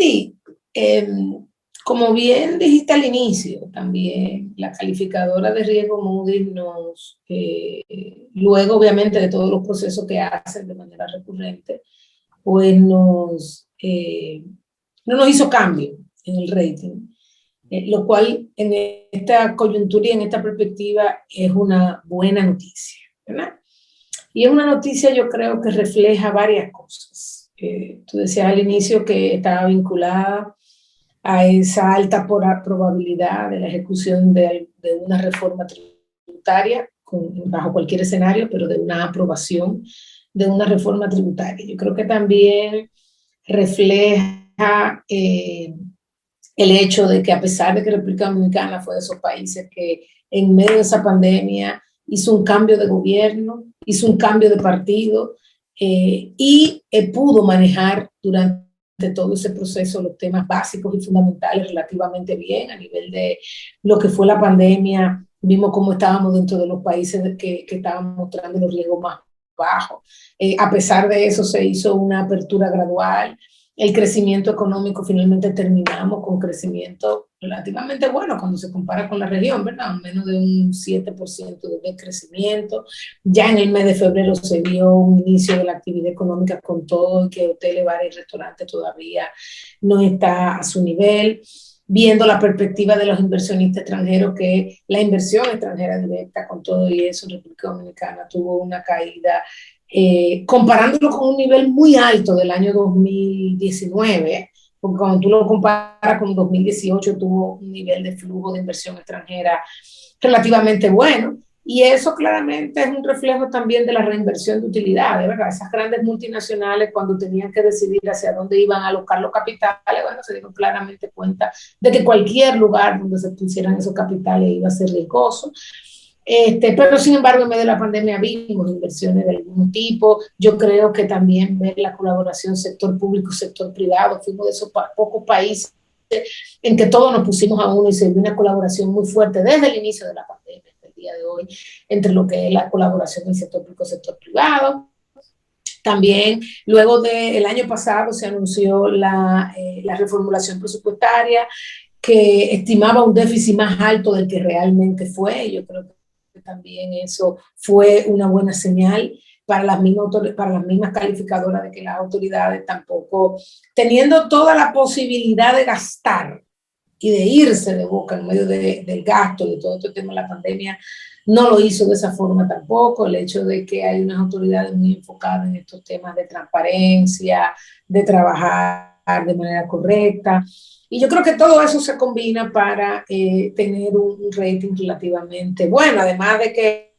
Andy, como bien dijiste al inicio, también la calificadora de riesgo Moody's nos, luego obviamente de todos los procesos que hacen de manera recurrente, pues no nos hizo cambio en el rating, lo cual en esta coyuntura y en esta perspectiva es una buena noticia, ¿verdad? Y es una noticia, yo creo, que refleja varias cosas. Tú decías al inicio que estaba vinculada a esa alta probabilidad de la ejecución de una reforma tributaria, bajo cualquier escenario, pero de una aprobación de una reforma tributaria. Yo creo que también refleja el hecho de que, a pesar de que República Dominicana fue de esos países que en medio de esa pandemia hizo un cambio de gobierno, hizo un cambio de partido y pudo manejar durante todo ese proceso los temas básicos y fundamentales relativamente bien a nivel de lo que fue la pandemia. Vimos cómo estábamos dentro de los países que estaban mostrando los riesgos más bajos. A pesar de eso se hizo una apertura gradual. El crecimiento económico, finalmente terminamos con crecimiento relativamente bueno cuando se compara con la región, ¿verdad? Menos de un 7% de crecimiento. Ya en el mes de febrero se vio un inicio de la actividad económica con todo, y que hoteles, bares y restaurantes todavía no está a su nivel. Viendo la perspectiva de los inversionistas extranjeros, que la inversión extranjera directa con todo y eso en República Dominicana tuvo una caída, comparándolo con un nivel muy alto del año 2019, porque cuando tú lo comparas con 2018 tuvo un nivel de flujo de inversión extranjera relativamente bueno, y eso claramente es un reflejo también de la reinversión de utilidades, ¿verdad? Esas grandes multinacionales, cuando tenían que decidir hacia dónde iban a alocar los capitales, bueno, se dieron claramente cuenta de que cualquier lugar donde se pusieran esos capitales iba a ser riesgoso. Pero sin embargo, en medio de la pandemia vimos inversiones de algún tipo. Yo creo que también ver la colaboración sector público, sector privado, fuimos de esos pocos países en que todos nos pusimos a uno y se vio una colaboración muy fuerte desde el inicio de la pandemia hasta el día de hoy, entre lo que es la colaboración del sector público, sector privado. También, luego del año pasado, se anunció la reformulación presupuestaria, que estimaba un déficit más alto del que realmente fue. Yo creo que también eso fue una buena señal para las mismas calificadoras, de que las autoridades tampoco, teniendo toda la posibilidad de gastar y de irse de boca en medio del gasto, de todo este tema de la pandemia, no lo hizo de esa forma tampoco. El hecho de que hay unas autoridades muy enfocadas en estos temas de transparencia, de trabajar de manera correcta. Y yo creo que todo eso se combina para tener un rating relativamente bueno, además de que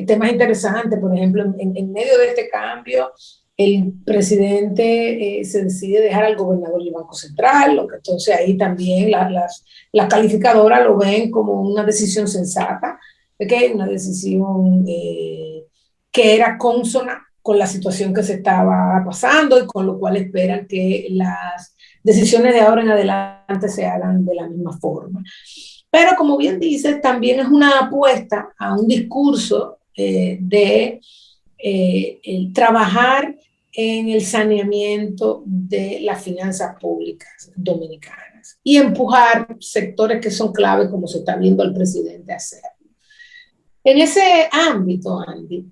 temas interesantes, por ejemplo, en medio de este cambio, el presidente se decide dejar al gobernador del Banco Central, lo que entonces ahí también las calificadoras lo ven como una decisión sensata, ¿okay? Una decisión que era consona con la situación que se estaba pasando, y con lo cual esperan que las decisiones de ahora en adelante se hagan de la misma forma. Pero como bien dice, también es una apuesta a un discurso de el trabajar en el saneamiento de las finanzas públicas dominicanas y empujar sectores que son claves, como se está viendo al presidente hacer. En ese ámbito, Andy,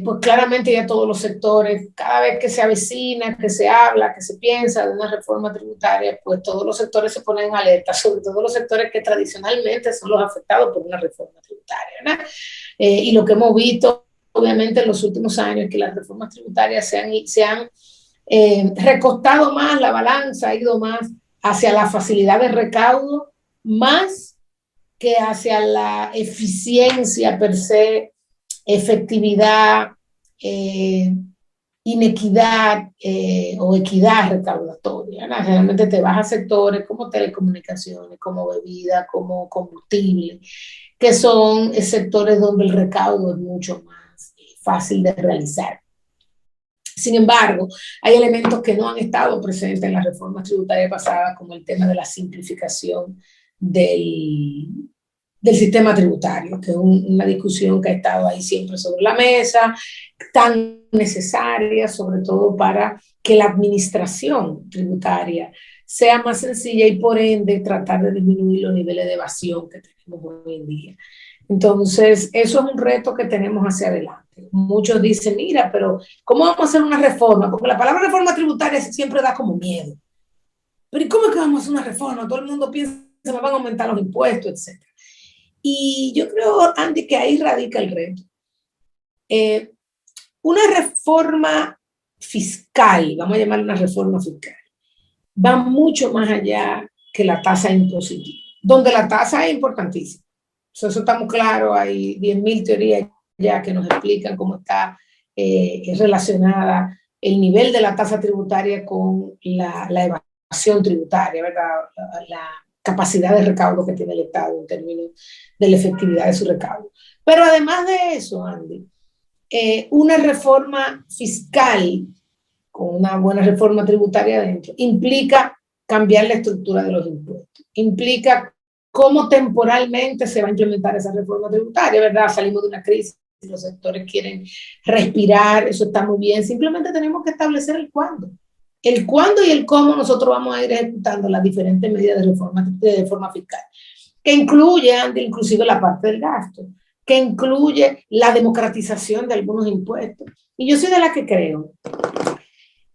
pues claramente ya todos los sectores, cada vez que se avecina, que se habla, que se piensa de una reforma tributaria, pues todos los sectores se ponen en alerta, sobre todo los sectores que tradicionalmente son los afectados por una reforma tributaria, ¿verdad? Y lo que hemos visto, obviamente, en los últimos años, es que las reformas tributarias se han recostado más, la balanza ha ido más hacia la facilidad de recaudo, más que hacia la eficiencia per se, efectividad, inequidad o equidad recaudatoria, ¿no? Realmente te vas a sectores como telecomunicaciones, como bebida, como combustible, que son sectores donde el recaudo es mucho más fácil de realizar. Sin embargo, hay elementos que no han estado presentes en la reforma tributaria pasada, como el tema de la simplificación del, del sistema tributario, que es una discusión que ha estado ahí siempre sobre la mesa, tan necesaria, sobre todo para que la administración tributaria sea más sencilla y por ende tratar de disminuir los niveles de evasión que tenemos hoy en día. Entonces, eso es un reto que tenemos hacia adelante. Muchos dicen, mira, pero ¿cómo vamos a hacer una reforma? Porque la palabra reforma tributaria siempre da como miedo. Pero ¿y cómo es que vamos a hacer una reforma? Todo el mundo piensa que me van a aumentar los impuestos, etc. Y yo creo, Andy, que ahí radica el reto. Una reforma fiscal, vamos a llamarla una reforma fiscal, va mucho más allá que la tasa impositiva, donde la tasa es importantísima. Eso estamos claros, hay 10.000 teorías ya que nos explican cómo está relacionada el nivel de la tasa tributaria con la evasión tributaria, ¿verdad? La capacidad de recaudo que tiene el Estado en términos de la efectividad de su recaudo. Pero además de eso, Andy, una reforma fiscal con una buena reforma tributaria adentro implica cambiar la estructura de los impuestos, implica cómo temporalmente se va a implementar esa reforma tributaria, ¿verdad? Salimos de una crisis, los sectores quieren respirar, eso está muy bien, simplemente tenemos que establecer el cuándo y el cómo nosotros vamos a ir ejecutando las diferentes medidas de reforma fiscal, que incluye inclusive la parte del gasto, que incluye la democratización de algunos impuestos. Y yo soy de la que creo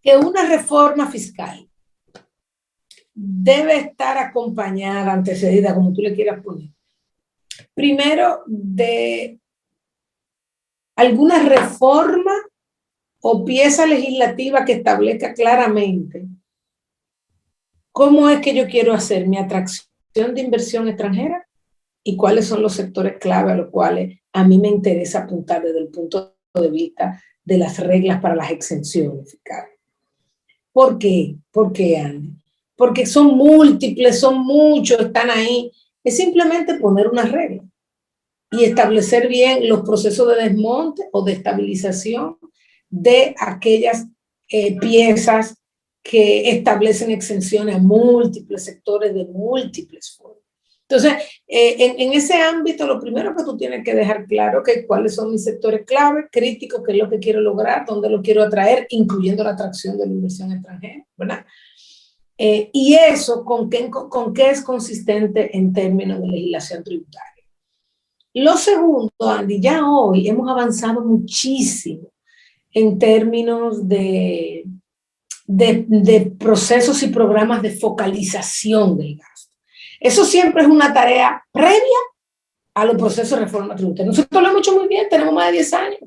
que una reforma fiscal debe estar acompañada, antecedida, como tú le quieras poner, primero de alguna reforma o pieza legislativa que establezca claramente cómo es que yo quiero hacer mi atracción de inversión extranjera y cuáles son los sectores clave a los cuales a mí me interesa apuntar desde el punto de vista de las reglas para las exenciones fiscales. ¿Por qué? ¿Por qué, Andy? Porque son múltiples, son muchos, están ahí. Es simplemente poner una regla y establecer bien los procesos de desmonte o de estabilización de aquellas piezas que establecen exenciones a múltiples sectores de múltiples formas. Entonces, en ese ámbito, lo primero que tú tienes que dejar claro es cuáles son mis sectores clave, críticos, qué es lo que quiero lograr, dónde lo quiero atraer, incluyendo la atracción de la inversión extranjera, ¿verdad? Y eso, ¿con qué es consistente en términos de legislación tributaria? Lo segundo, Andy, ya hoy hemos avanzado muchísimo en términos de procesos y programas de focalización del gasto. Eso siempre es una tarea previa a los procesos de reforma tributaria. Nosotros lo hemos hecho muy bien, tenemos más de 10 años,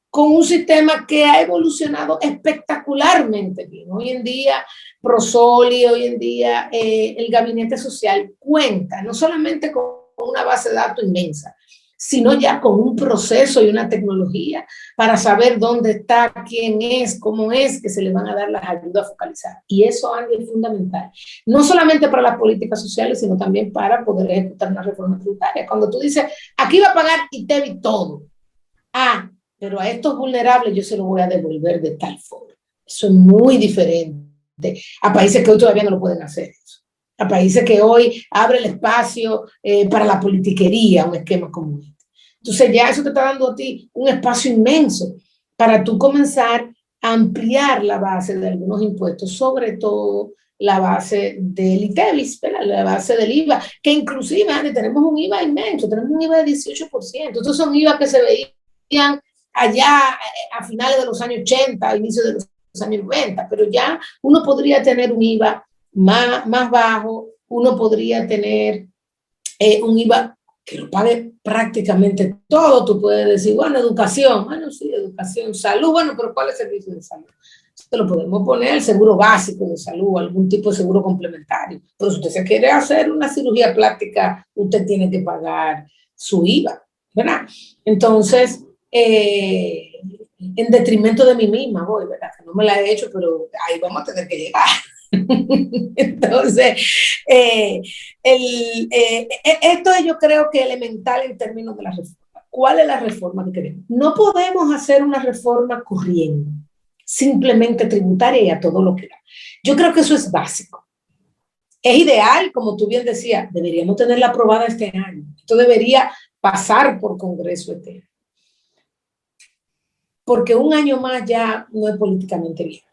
con un sistema que ha evolucionado espectacularmente bien. Hoy en día, Prosoli, hoy en día el Gabinete Social cuenta no solamente con una base de datos inmensa, sino ya con un proceso y una tecnología para saber dónde está, quién es, cómo es que se le van a dar las ayudas focalizadas. Y eso, Andy, es fundamental. No solamente para las políticas sociales, sino también para poder ejecutar una reforma tributaria. Cuando tú dices, aquí va a pagar ITEVI todo. Ah, pero a estos vulnerables yo se los voy a devolver de tal forma. Eso es muy diferente a países que hoy todavía no lo pueden hacer. Eso. A países que hoy abre el espacio para la politiquería, un esquema como este. Entonces ya eso te está dando a ti un espacio inmenso para tú comenzar a ampliar la base de algunos impuestos, sobre todo la base del ITEVIS, la base del IVA, que inclusive Andy, tenemos un IVA inmenso, tenemos un IVA de 18%. Estos son IVA que se veían allá a finales de los años 80, a inicios de los años 90, pero ya uno podría tener un IVA más bajo, uno podría tener un IVA que lo pague prácticamente todo. Tú puedes decir, bueno, educación, bueno, sí, educación, salud, bueno, pero ¿cuál es el servicio de salud? Esto lo podemos poner el seguro básico de salud, algún tipo de seguro complementario. Pero si usted se quiere hacer una cirugía plástica, usted tiene que pagar su IVA, ¿verdad? Entonces, en detrimento de mí misma, voy, ¿verdad? Que no me la he hecho, pero ahí vamos a tener que llegar. Entonces, esto es, yo creo que elemental en términos de la reforma. ¿Cuál es la reforma que queremos? No podemos hacer una reforma corriendo, simplemente tributaria y a todo lo que da. Yo creo que eso es básico. Es ideal, como tú bien decías, deberíamos tenerla aprobada este año. Esto debería pasar por Congreso este año. Porque un año más ya no es políticamente viable.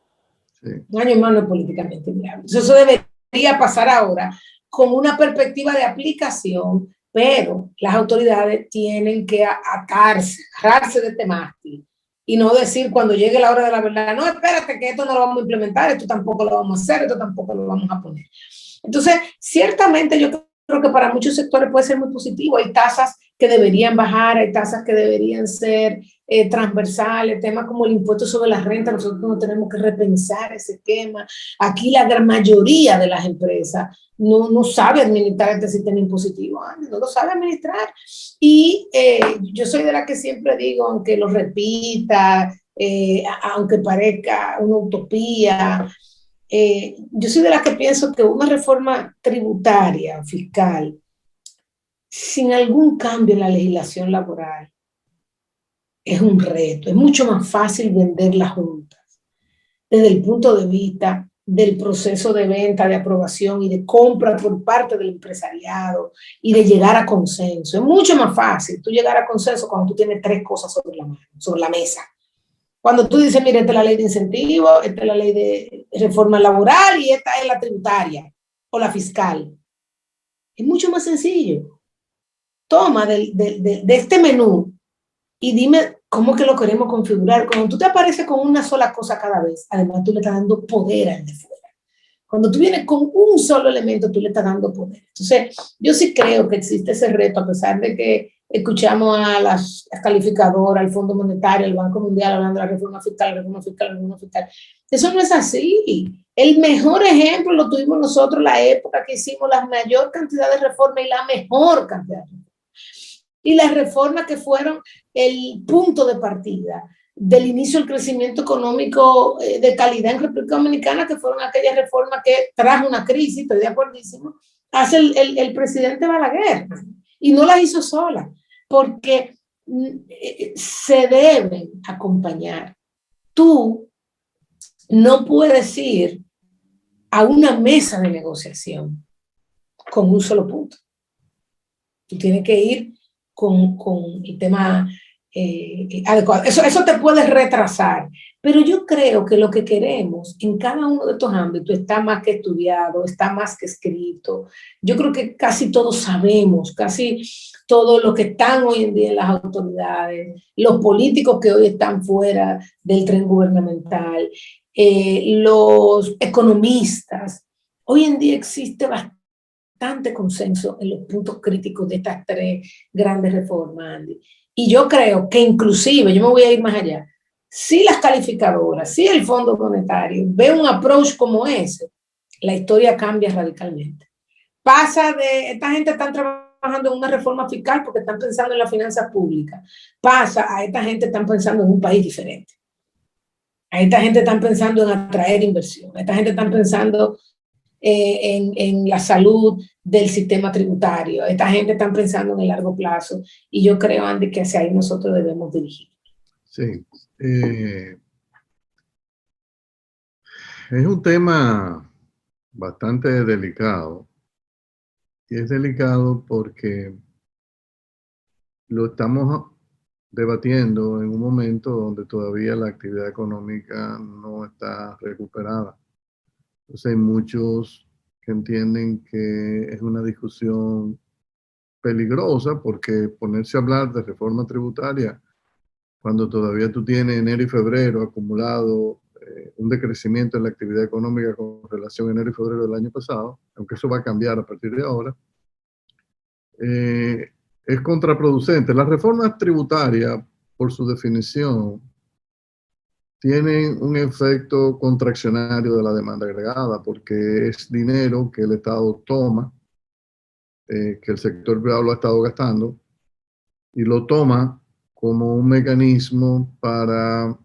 Sí. Un año más no es políticamente viable. Eso debería pasar ahora con una perspectiva de aplicación, pero las autoridades tienen que agarrarse de este mástil y no decir cuando llegue la hora de la verdad, no, espérate que esto no lo vamos a implementar, esto tampoco lo vamos a hacer, esto tampoco lo vamos a poner. Entonces, ciertamente yo creo que para muchos sectores puede ser muy positivo. Hay tasas que deberían bajar, hay tasas que deberían ser transversales, temas como el impuesto sobre la renta, nosotros no tenemos que repensar ese tema. Aquí la gran mayoría de las empresas no sabe administrar este sistema impositivo, no lo sabe administrar. Y yo soy de la que siempre digo, aunque lo repita, aunque parezca una utopía, yo soy de las que pienso que una reforma tributaria, fiscal, sin algún cambio en la legislación laboral, es un reto. Es mucho más fácil vender las juntas desde el punto de vista del proceso de venta, de aprobación y de compra por parte del empresariado y de llegar a consenso. Es mucho más fácil tú llegar a consenso cuando tú tienes 3 cosas sobre la mesa. Cuando tú dices, mira, esta es la ley de incentivos, esta es la ley de reforma laboral y esta es la tributaria o la fiscal. Es mucho más sencillo. Toma de este menú y dime cómo que lo queremos configurar. Cuando tú te apareces con una sola cosa cada vez, además tú le estás dando poder al de fuera. Cuando tú vienes con un solo elemento, tú le estás dando poder. Entonces, yo sí creo que existe ese reto, a pesar de que escuchamos a las calificadoras, al Fondo Monetario, al Banco Mundial hablando de la reforma fiscal, la reforma fiscal, la reforma fiscal. Eso no es así. El mejor ejemplo lo tuvimos nosotros la época que hicimos la mayor cantidad de reformas y la mejor cantidad de reformas. Y las reformas que fueron el punto de partida del inicio del crecimiento económico de calidad en República Dominicana, que fueron aquellas reformas que trajo una crisis, estoy de acuerdísimo, hace el presidente Balaguer. Y no las hizo sola, porque se deben acompañar. Tú no puedes ir a una mesa de negociación con un solo punto. Tú tienes que ir con el tema adecuado. Eso te puede retrasar, pero yo creo que lo que queremos en cada uno de estos ámbitos está más que estudiado, está más que escrito. Yo creo que casi todos sabemos, casi todos los que están hoy en día en las autoridades, los políticos que hoy están fuera del tren gubernamental, los economistas. Hoy en día existe bastante consenso en los puntos críticos de estas 3 grandes reformas, Andy. Y yo creo que inclusive, yo me voy a ir más allá, si las calificadoras, si el Fondo Monetario ve un approach como ese, la historia cambia radicalmente. Pasa de, esta gente está trabajando en una reforma fiscal porque están pensando en la finanza pública. Pasa a esta gente están pensando en un país diferente. A esta gente están pensando en atraer inversión. A esta gente están pensando en la salud del sistema tributario. Esta gente está pensando en el largo plazo y yo creo, Andy, que hacia ahí nosotros debemos dirigir. Sí. Es un tema bastante delicado y es delicado porque lo estamos debatiendo en un momento donde todavía la actividad económica no está recuperada. Entonces hay muchos que entienden que es una discusión peligrosa porque ponerse a hablar de reforma tributaria cuando todavía tú tienes enero y febrero acumulado un decrecimiento en la actividad económica con relación a enero y febrero del año pasado, aunque eso va a cambiar a partir de ahora, es contraproducente. Las reformas tributarias, por su definición, tienen un efecto contraccionario de la demanda agregada, porque es dinero que el Estado toma, que el sector privado lo ha estado gastando, y lo toma como un mecanismo para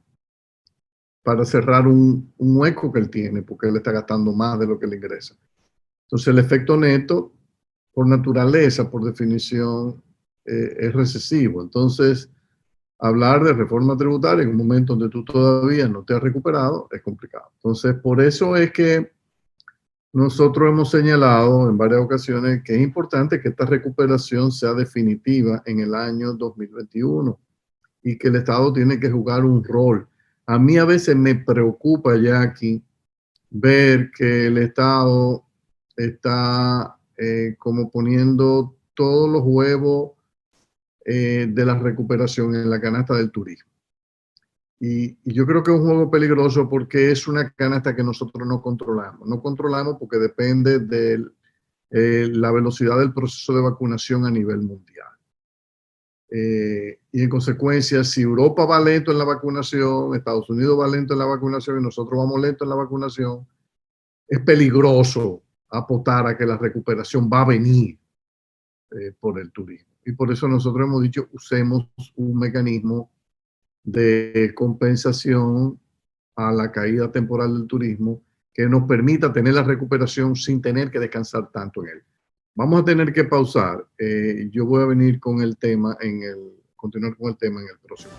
cerrar un hueco que él tiene, porque él está gastando más de lo que le ingresa. Entonces el efecto neto, por naturaleza, por definición, es recesivo. Entonces, hablar de reforma tributaria en un momento donde tú todavía no te has recuperado es complicado. Entonces, por eso es que Nosotros hemos señalado en varias ocasiones que es importante que esta recuperación sea definitiva en el año 2021 y que el Estado tiene que jugar un rol. A mí a veces me preocupa, Jackie, ver que el Estado está como poniendo todos los huevos de la recuperación en la canasta del turismo. Y yo creo que es un juego peligroso porque es una canasta que nosotros no controlamos. No controlamos porque depende de la velocidad del proceso de vacunación a nivel mundial. Y en consecuencia, si Europa va lento en la vacunación, Estados Unidos va lento en la vacunación y nosotros vamos lento en la vacunación, es peligroso apostar a que la recuperación va a venir por el turismo. Y por eso nosotros hemos dicho, usemos un mecanismo de compensación a la caída temporal del turismo que nos permita tener la recuperación sin tener que descansar tanto en él. Vamos a tener que pausar. Yo voy a venir con el tema continuar con el tema en el próximo.